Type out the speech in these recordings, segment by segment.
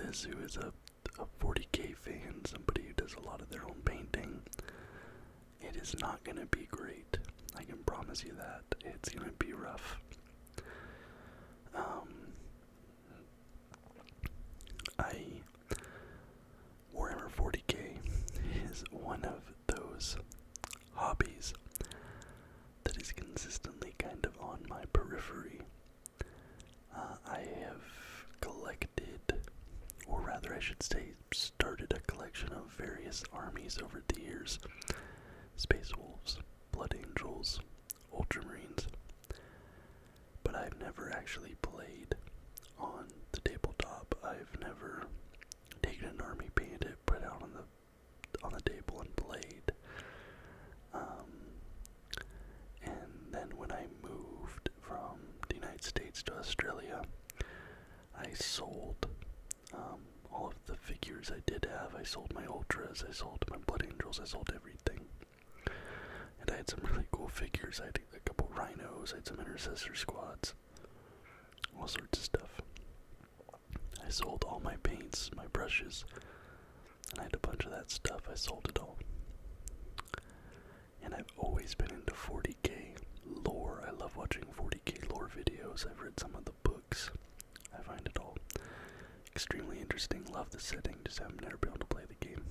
this who is a 40K fan, somebody who does a lot of their own painting, it is not going to be great. I can promise you that. It's going to be rough. Warhammer 40K is one of those hobbies that is consistently kind of on my periphery. I have collected, or rather I should say started a collection of various armies over the years. Space Wolves, Blood Angels, Ultramarines. But I've never actually played on the tabletop. I've never taken an army, painted it, put it out on the table and played. And then when I moved from the United States to Australia, I sold all of the figures I did have. I sold my Ultras, I sold my Blood Angels, I sold everything. And I had some really cool figures. I had a couple Rhinos, I had some Intercessor squads, all sorts of stuff. I sold all my paints, my brushes, and I had a bunch of that stuff. I sold it all. And I've always been into 40K lore. I love watching 40K lore videos. I've read some of the books. I find it all extremely interesting. Love the setting, just haven't never been able to play the game.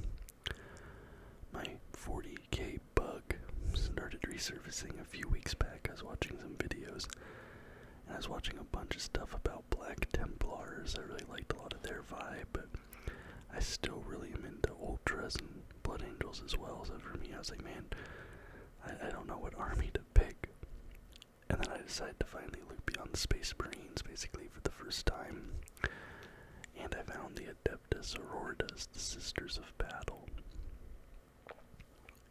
My 40K bug started resurfacing a few weeks back. I was watching some videos, and I was watching a bunch of stuff about Black Templars. I really liked a lot of their vibe, but I still really am into Ultras and Blood Angels as well. So for me, I was like, man, I don't know what army to pick. And then I decided to finally look beyond the Space Marines, basically for the first time. And I found the Adeptus Sororitas, the Sisters of Battle.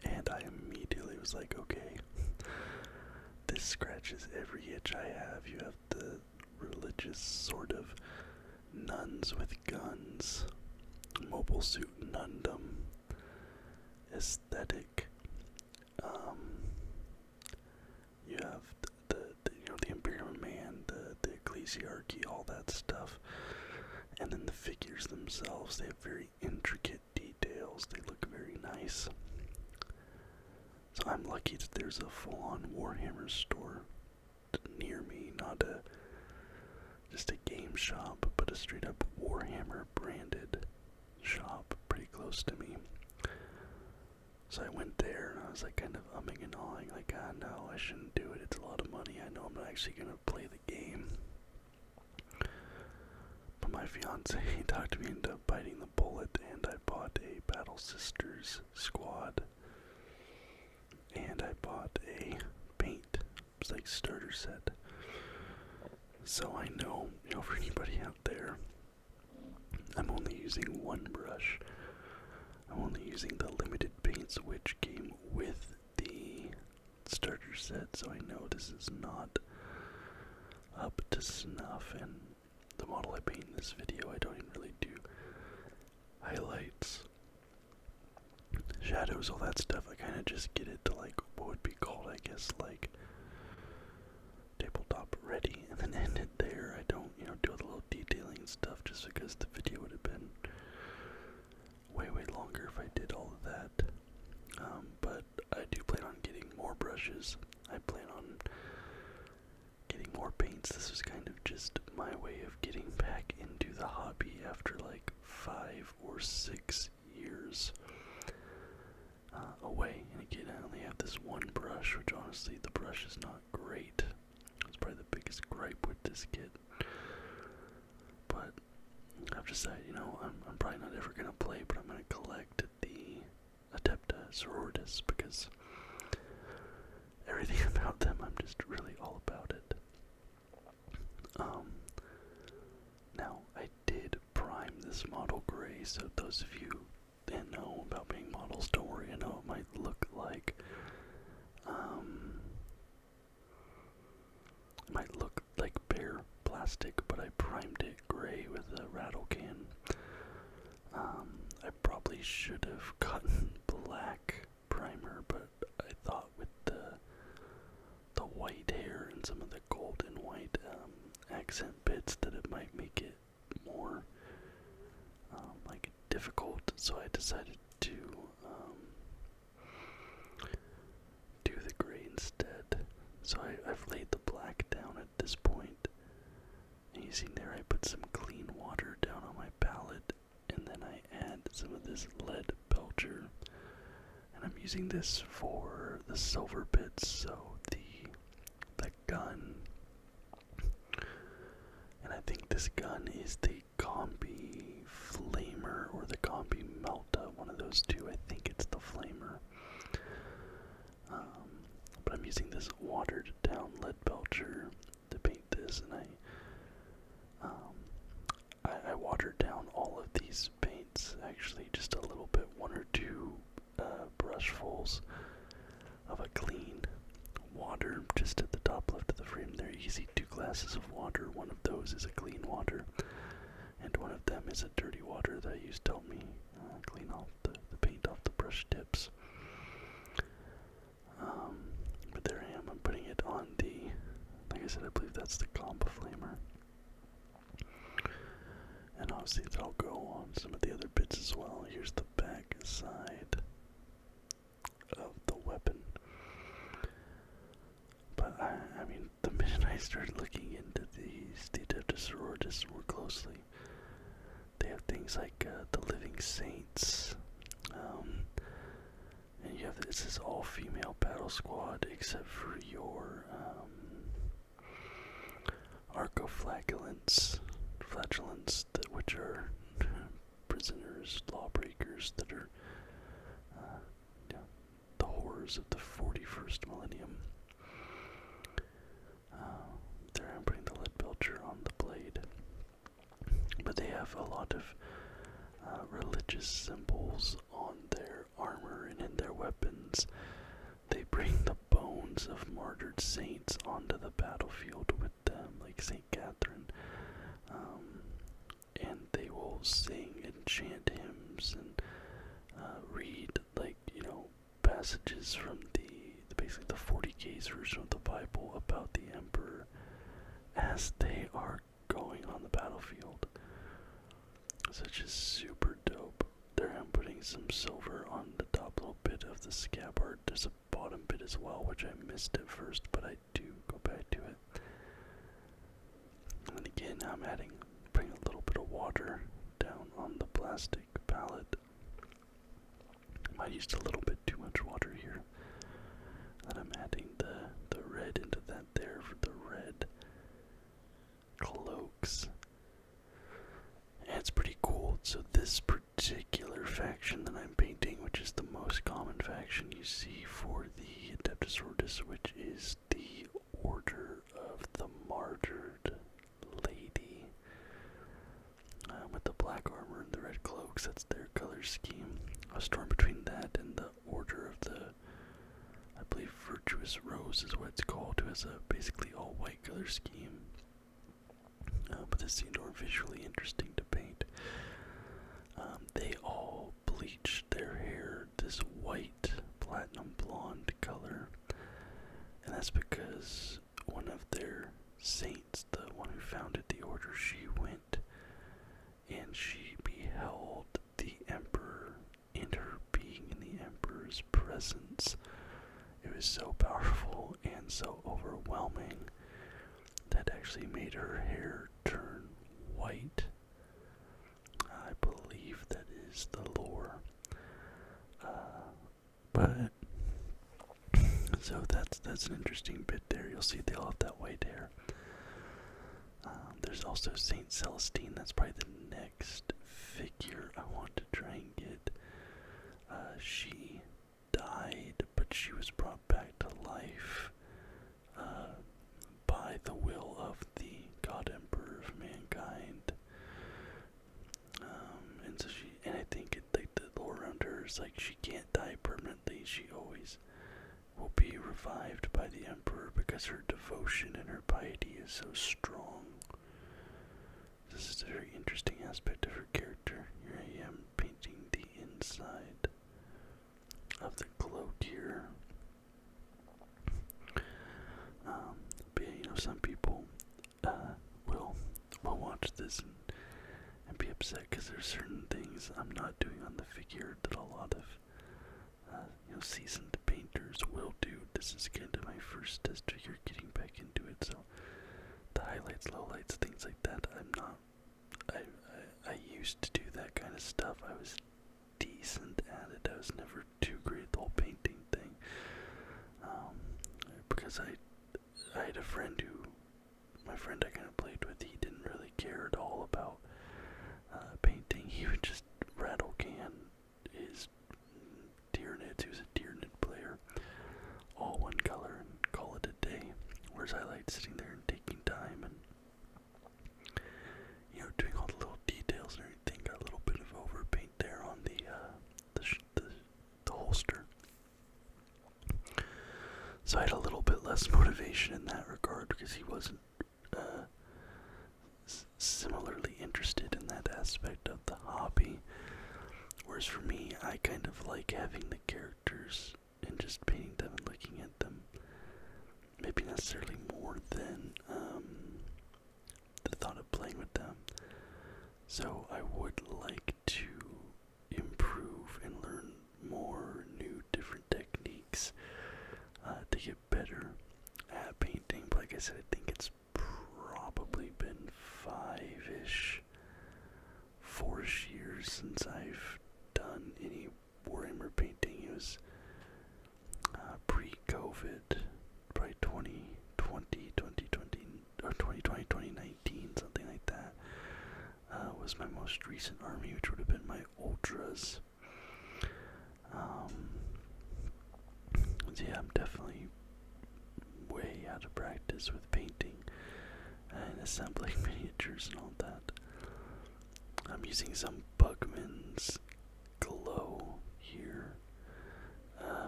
And I immediately was like, okay, this scratches every itch I have. You have the religious sort of nuns with guns, mobile suit nundom aesthetic. You have the Imperial Man, the Ecclesiarchy, all that stuff. And then the figures themselves, they have very intricate details. They look very nice. So I'm lucky that there's a full-on Warhammer store near me, not just a game shop, but a straight-up Warhammer branded shop pretty close to me. So I went there and I was like kind of umming and ahhing, like, no, I shouldn't do it. It's a lot of money. I know I'm not actually gonna play the game. But my fiance talked me into biting the bullet, and I bought a Battle Sisters squad. And I bought a paint, it's like starter set. So I know, for anybody out there, I'm only using one brush. I'm only using the limited paints which came with the starter set, so I know this is not up to snuff. And the model I paint in this video, I don't even really do highlights, shadows, all that stuff. I kind of just get it to like what would be called, I guess, like tabletop ready, and then end it there. I don't, do all the little detailing and stuff, just because the video would have been way longer if I did all of that. But I do plan on getting more brushes. I plan on getting more paints. This was kind of just my way of getting back into the hobby after like 5 or 6 years away. And again, I only have this one brush, which honestly, the brush is not great. It's probably the biggest gripe with this kit. But I've decided, I'm probably not ever going to play, but I'm going to collect the Adepta Sororitas, because everything about them, I'm just really all about it. Now, I did prime this model gray, so those of you that know about painting models, don't worry, I know it might look like, bare plastic, but I primed it gray with a rattle can. I probably should have gotten black primer, but I thought with the white hair and some of the gold and white accent bits that it might make it more So I've laid the black down at this point. And you see there I put some clean water down on my palette, and then I add some of this lead belcher. And I'm using this for the silver bits, so the gun. And I think this gun is the Combi Flamer or the Combi Melta, one of those two. I think it's the Flamer. But I'm using this watered down lead belcher to paint this, and I watered down all of these paints, actually just a little bit, one or two brushfuls of a clean water just at the top left of the frame. They're easy, 2 glasses of water. One of those is a clean water, and one of them is a dirty water that I used to help me clean off the paint off the brush tips. But there I am. I'm putting it on the, like I said, I believe that's the Combi Flamer. And obviously that'll go on some of the other bits as well. Here's the back side of the weapon. But I mean, the minute I started looking into these, the Adeptus Sororitas more closely, they have things like the Living Saints, and you have this is all female battle squad except for your Arcoflagellants, which are prisoners, lawbreakers that are the horrors of the 41st millennium. There I'm putting the lead belcher on the blade. But they have a lot of religious symbols on their armor and in their weapons. They bring the bones of martyred saints onto the battlefield with them, like St. Catherine. And they will sing and chant hymns and read, passages from basically the 40K's version of the Bible about the Emperor as they are going on the battlefield. So it's just super dope. There I'm putting some silver on the top little bit of the scabbard. There's a bottom bit as well, which I missed at first, but I do go back to it. And then again, I'm putting a little bit of water down on the plastic palette. I might used a little bit too much water here. And I'm adding the red into that there for the red cloaks. And it's pretty cool. So this particular faction that I'm painting, which is the most common faction you see for the Adeptus Sororitas, which is the Order of the Martyred Lady, with the black armor and the red cloaks. That's their color scheme. I was torn between that and the Order of the, I believe, Virtuous Rose is what it's called, who has a basically all white color scheme. But this seemed more visually interesting to paint. They all bleach their hair this white, platinum blonde color, and that's because one of their saints, the one who founded the order, she went and she beheld the Emperor and her being in the Emperor's presence. It was so powerful and so overwhelming that actually made her hair turn white. I believe that is the lore. But so that's an interesting bit there. You'll see they all have that white hair. There's also Saint Celestine. That's probably the next figure I want to try and get. She died, but she was brought back to life by the will of the God Emperor of mankind. And I think the lore around her is like she can't die permanently. She always will be revived by the Emperor because her devotion and her piety is so strong. This is a very interesting aspect of her character. Here I am painting the inside of the cloak here. But yeah, some people will watch this and be upset because there's certain things I'm not doing on the figure that a lot of seasoned painters will do. This is kind of my first test figure highlights, lowlights, things like that. I used to do that kind of stuff. I was decent at it. I was never too great at the whole painting thing. Because I had a friend my friend I kind of played with, he didn't really care at all about painting. He would just rattle can his Tyranids. He was a Tyranid player, all one color, and call it a day. Whereas I liked sitting there and taking time and, doing all the little details and everything. Got a little bit of overpaint there on the holster. So I had a little bit less motivation in that regard because he wasn't similarly interested in that aspect of the hobby. Whereas for me, I kind of like having the characters and just painting them and looking at them. Maybe necessarily more than the thought of playing with them. So I would like to improve and learn more new different techniques to get better at painting. But like I said, I think it's probably been 4-ish years since I've done any Warhammer painting. It was pre-COVID, probably 2020, or 2020, 2019, something like that. Was my most recent army, which would have been my Ultras. So yeah, I'm definitely way out of practice with painting and assembling miniatures and all that. I'm using some Bugman's glow here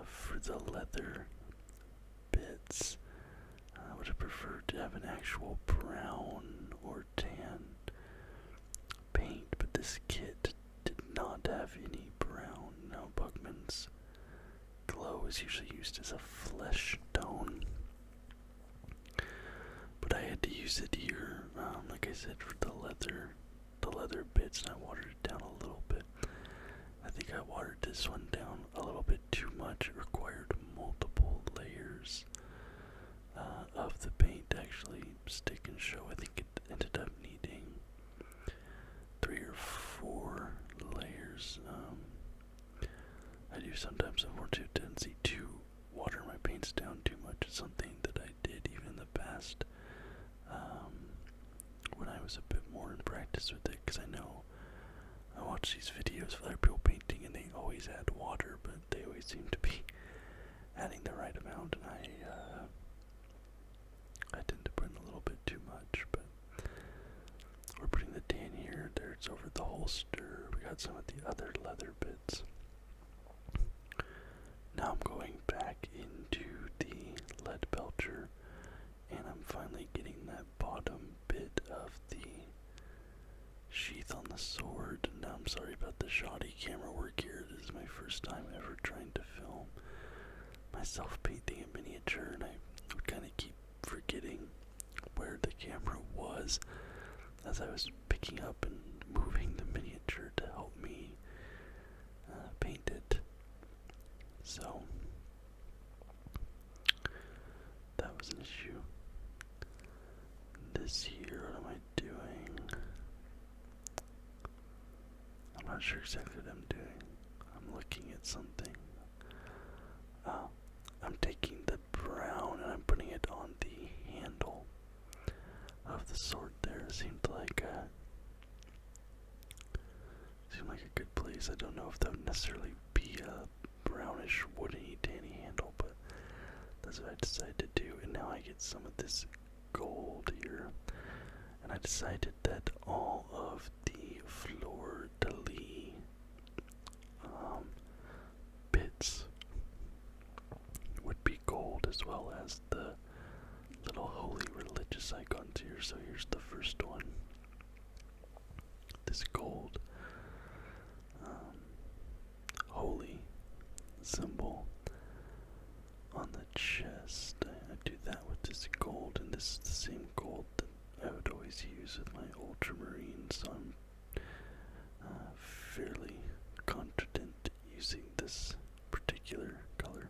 for the leather bits. I would have preferred to have an actual brown or tan paint, but this kit did not have any brown. No, Bugman's glow is usually used as a flesh tone, but I had to use it here, like I said, for the leather bits, and I watered it down a little bit. I think I watered this one down a little bit too much. It required multiple layers of the paint to actually stick and show. I think it ended up needing 3 or 4 layers. I do sometimes have more tendency to water my paints down too much. It's something that I did even in the past when I was a bit more in practice with it, because I watch these videos of other people painting and they always add water, but they always seem to be adding the right amount, and I tend to put in a little bit too much. But we're putting the tan here, there it's over the holster, we got some of the other leather bits. Now I'm going back into the lead belcher, and I'm finally getting that bottom bit of the sheath on the sword. Now I'm sorry about the shoddy camera work here. This is my first time ever trying to film myself painting a miniature, and I would kind of keep forgetting where the camera was as I was picking up and moving the miniature to help me paint it. So that was an issue. This here, what am I doing? I'm not sure exactly what I'm doing. I'm looking at something. I'm taking the brown and I'm putting it on the handle of the sword there. Seemed like a good place. I don't know if that would necessarily be a brownish woodeny tanny handle, but that's what I decided to do. And now I get some of this gold here, and I decided that all of the fleur-de-lis bits would be gold, as well as the little holy religious icons here. So here's the first one, this gold holy symbol on the chest. I do that with this gold, and this is the same gold that I would always use with my ultramarines, so I'm fairly confident using this particular color.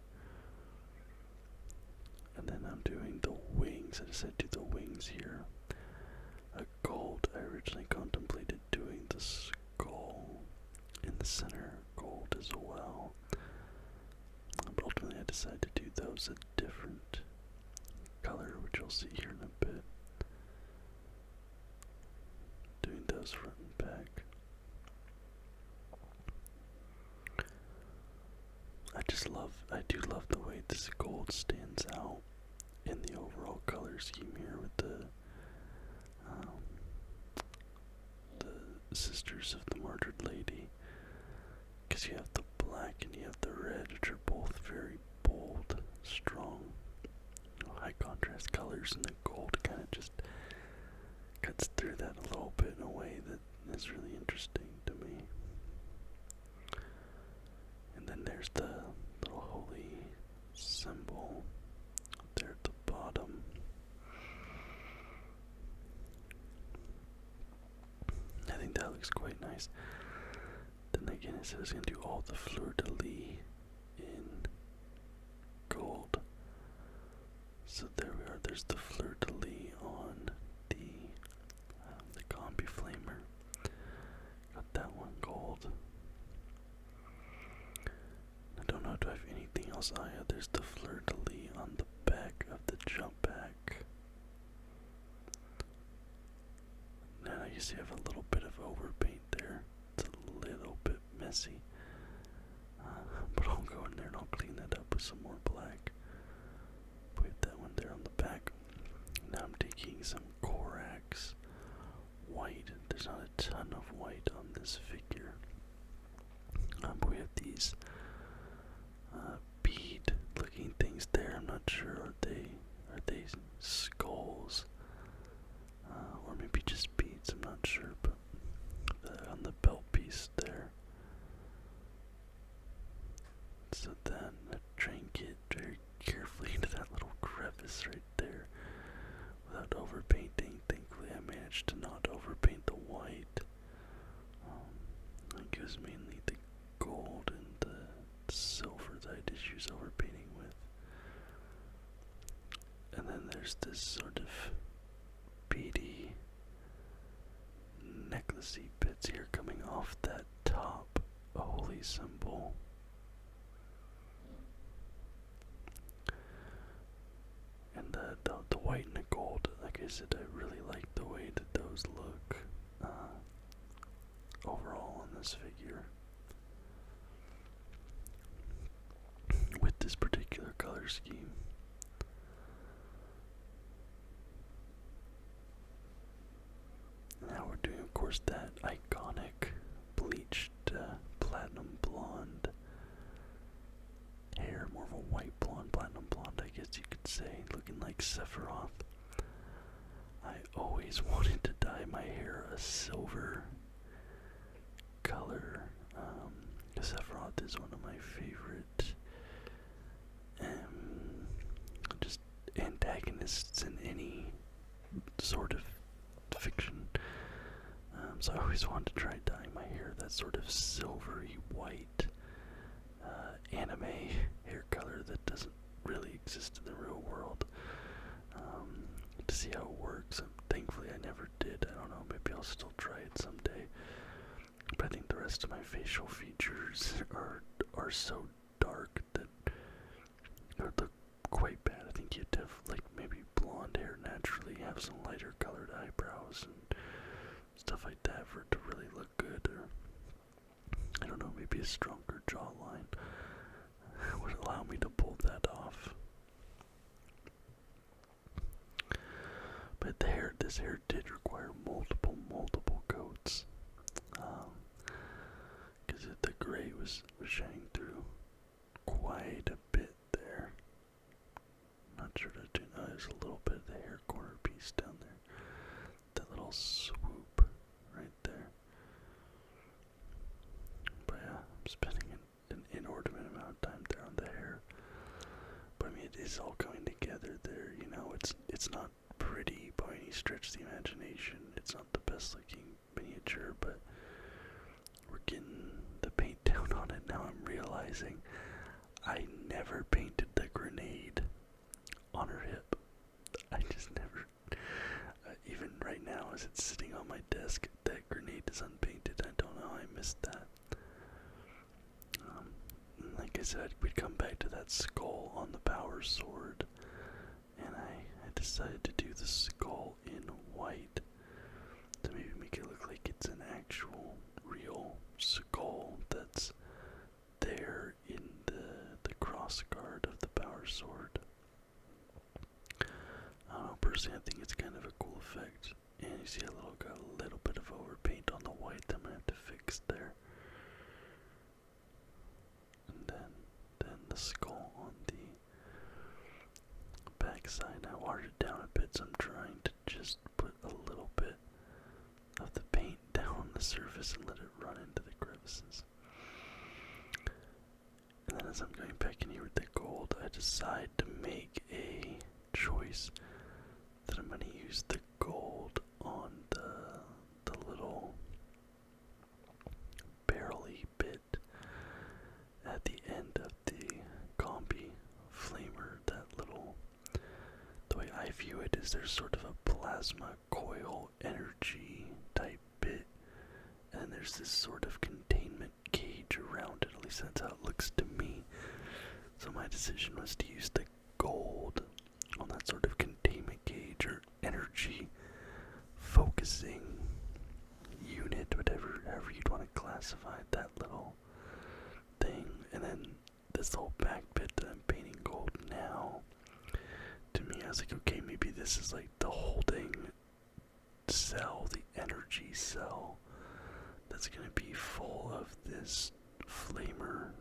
And then I'm doing the wings. I decided to do the wings here center gold as well. But ultimately I decided to do those a different color, which you'll see here in a bit. Doing those front and back. I do love the way this gold stands out in the overall color scheme here with the Sisters of the Martyred Lady. Because you have the black and you have the red, which are both very bold, strong, high contrast colors, and the gold kind of just cuts through that a little bit in a way that is really interesting to me. And then there's the little holy symbol up there at the bottom. I think that looks quite nice. Then again, it says it's going to do all the fleur-de-lis in gold. So there we are. There's the fleur-de-lis on the combi flamer. Got that one gold. I don't know, do I have anything else? Oh yeah, there's the fleur-de-lis on the back of the jump pack. And I guess you have a little bit of overpaint there. It's a little bit messy. But I'll go in there and I'll clean that up with some more black. Put that one there on the back. Now I'm taking some Corax white. There's not a ton of white on this figure. But we have these bead looking things there. I'm not sure, are they skulls? Or maybe just beads, I'm not sure, but on the belt piece there. So then I try and get very carefully into that little crevice right there without overpainting. Thankfully I managed to not overpaint the white. It was mainly the gold and the silver that I just use overpainting with. And then there's this sort of beady necklacey bits here coming off that top holy symbol. And the white and the gold, like I said, I really like the way that those look overall on this figure. With this particular color scheme. Now we're doing, of course, that iconic bleached platinum blonde hair, more of a white blonde, platinum blonde, I guess you could say, looking like Sephiroth. I always wanted to dye my hair a silver color. Sephiroth is one of my favorite just antagonists in any sort of fiction. So I always wanted to try dyeing my hair that sort of silvery white anime hair color that doesn't really exist in the real world. To see how it works. Thankfully I never did. I don't know, maybe I'll still try it someday. But I think the rest of my facial features are so dark that it would look quite bad. I think you'd have like maybe blonde hair naturally, have some lighter colored eyebrows and stuff like that for it to really look good, or I don't know, maybe a stronger jawline would allow me to pull that off. But this hair did require multiple coats, because the gray was shining through quite a bit there. Not sure to do. No, there's a little bit of the hair corner piece down there. That little swoop right there. But yeah, I'm spending an inordinate amount of time there on the hair. But I mean, it is all coming together there. You know, it's not pretty by any stretch of the imagination. It's not the best looking miniature, but we're getting the paint down on it now. I'm realizing I never painted the grenade on her hip. I just never, even right now as it's sitting on my desk, that grenade is unpainted. I don't know how I missed that. said, we'd come back to that skull on the power sword, and I decided to do the skull in white to maybe make it look like it's an actual, real skull that's there in the cross guard of the power sword. I don't know, personally I think it's kind of a cool effect. And you see got a little bit of overpaint on the white that I'm gonna have to fix there. And then the skull on the back side. I watered it down a bit, so I'm trying to just put a little bit of the paint down on the surface and let it run into the crevices. And then as I'm going back in here with the gold, I decide to make a choice that I'm going to use the gold on the little barrel-y bit at the end of the combi flamer. That little, the way I view it is there's sort of a plasma coil energy type bit, and then there's this sort of containment cage around it. At least that's how it looks to me. So my decision was to use the gold on that sort of containment gauge or energy focusing unit, however you'd want to classify that little thing. And then this whole back bit that I'm painting gold now, to me I was like, okay, maybe this is like the holding cell, the energy cell that's gonna be full of this flamer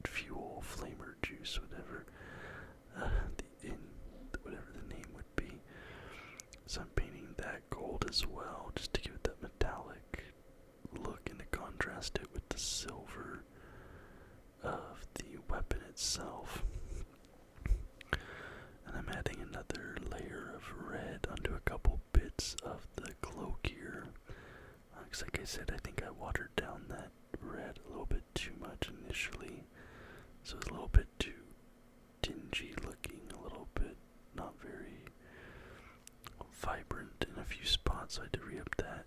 fuel, flamer juice, whatever whatever the name would be. So I'm painting that gold as well, just to give it that metallic look and to contrast it with the silver of the weapon itself. And I'm adding another layer of red onto a couple bits of the cloak here. Because like I said, I think I watered down that red a little bit too much initially. So it's a little bit too dingy looking, a little bit not very vibrant in a few spots, so I had to re-up that.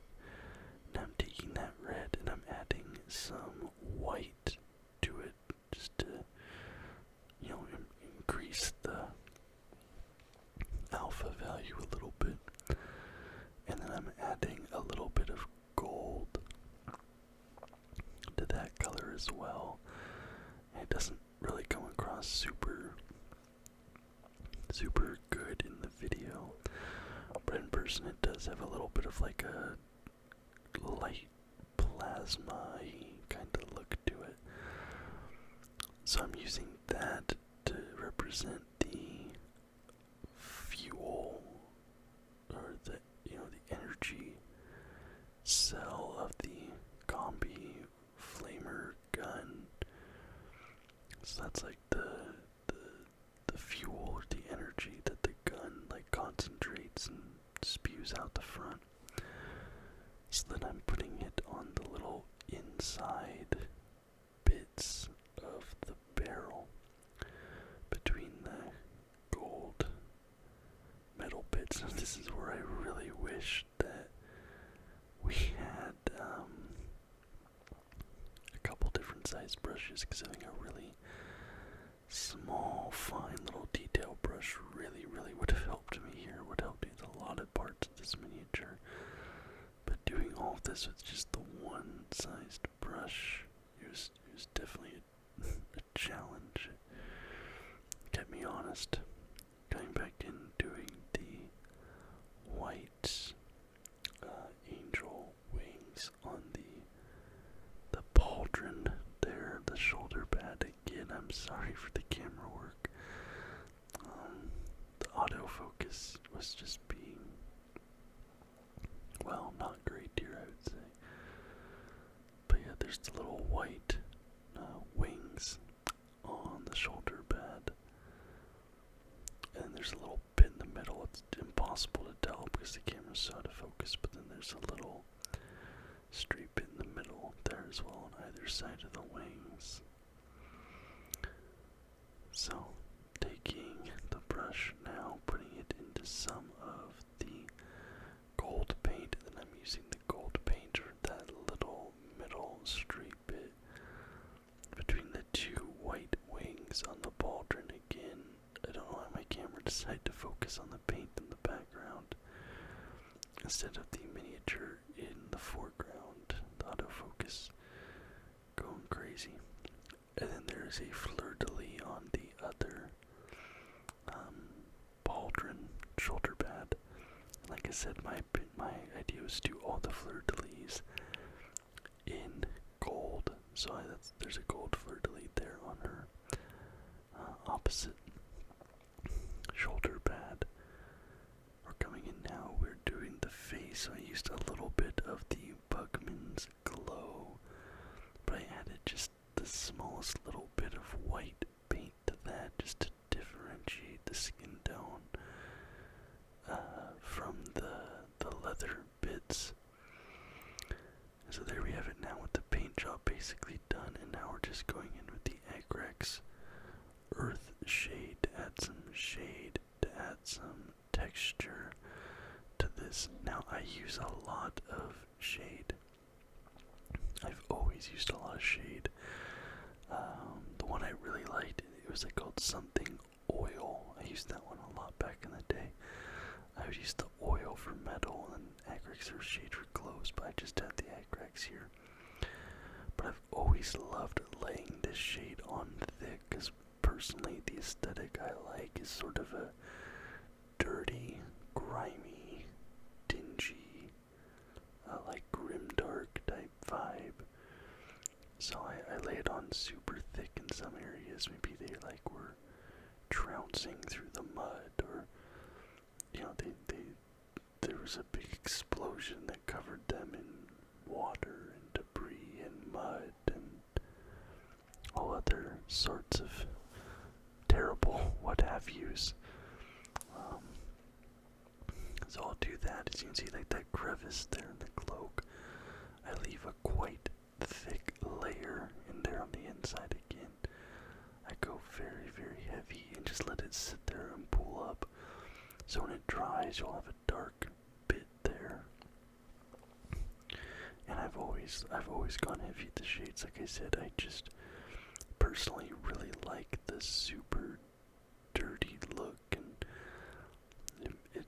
Now I'm taking that red and I'm adding some white to it, just to, increase the alpha value a little bit. And then I'm adding a little bit of gold to that color as well. And it doesn't really come across super good in the video, but in person it does have a little bit of like a light plasma-y kind of look to it. So I'm using that to represent the fuel, or the energy cell of the combi flamer gun. So that's like the fuel, or the energy that the gun like concentrates and spews out the front. So then I'm putting it on the little inside bits of the barrel between the gold metal bits. And this is where I really wish that we had a couple different sized brushes, because having a really small, fine little detail brush really would have helped me here, would help me with a lot of parts of this miniature. But doing all of this with just the one sized brush, it was definitely a challenge. It kept me honest. Going back in, doing the white angel wings on the pauldron there, the shoulder pad. Again, I'm sorry for the camera work. The autofocus was just being, well, not great here, I would say. But yeah, there's the little white wings on the shoulder pad. And there's a little bit in the middle. It's impossible to tell because the camera's so out of focus, but then there's a little straight bit in the middle there as well on either side of the wings. So, taking the brush now, putting it into some of the gold paint, and then I'm using the gold paint for that little middle straight bit between the two white wings decide to focus on the paint in the background instead of the miniature in the foreground. The autofocus going crazy. And then there's a fleur-de-lis on the other pauldron shoulder pad. Like I said, my idea was to do all the fleur-de-lis in gold. So there's a gold fleur-de-lis there on her opposite shoulder pad. We're coming in now. We're doing the face. So I used a little bit of the Bugman's Glow, but I added just the smallest little bit of white paint to that just to differentiate the skin tone from the leather bits. So there we have it now with the paint job basically done, and now we're just going in with the Agrex Earth shade to add some shade, to add some texture to this. Now I use a lot of shade. I've always used a lot of shade. The one I really liked, it was called something oil. I used that one a lot back in the day. I would use the oil for metal and Agrex Earth shade for clothes, but I just had the Agrex here. But I've always loved laying this shade on thick, because personally the aesthetic I like is sort of a dirty, grimy, dingy, like grimdark type vibe. So I lay it on super thick in some areas. Maybe they were trouncing through the mud, or there was a big explosion that covered them in water and debris and mud and all other sorts of terrible what have yous. So I'll do that. As you can see, that crevice there in the cloak, I leave a quite thick layer in there on the inside again. I go very, very heavy and just let it sit there and pull up. So when it dries, you'll have a dark bit there. And I've always gone heavy with the shades. Like I said, I just personally really like the super dirty look, and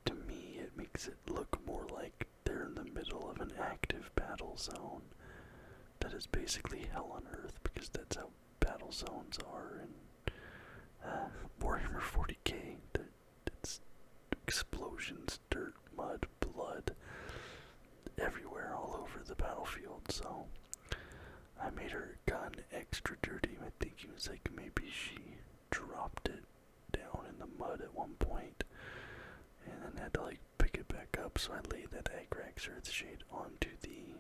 to me it makes it look more like they're in the middle of an active battle zone that is basically hell on earth, because that's how battle zones are in Warhammer 40K. It's explosions, dirt, mud, blood everywhere, all over the battlefield. So I made her gun extra dirty. My thinking was maybe she dropped it down in the mud at one point and then had to pick it back up. So I laid that Agrex Earth shade onto the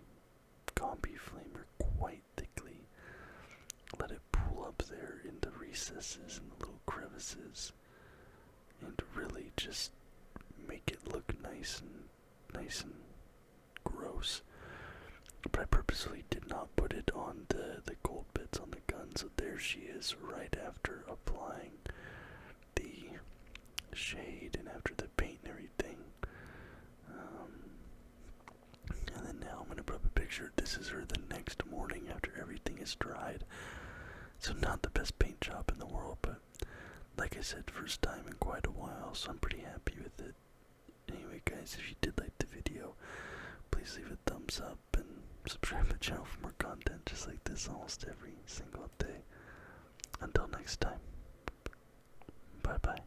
combi flamer quite thickly, let it pool up there in the recesses and the little crevices, and really just make it look nice and gross. But I purposely did not put it on the gold bits on the gun, so there she is right after applying the shade and after the paint and everything. And then now I'm going to put up a picture. This is her the next morning after everything is dried. So not the best paint job in the world, but like I said, first time in quite a while, so I'm pretty happy with it. Anyway guys, if you did like the video, please leave a thumbs up and subscribe to the channel for more content just like this almost every single day. Until next time, bye bye.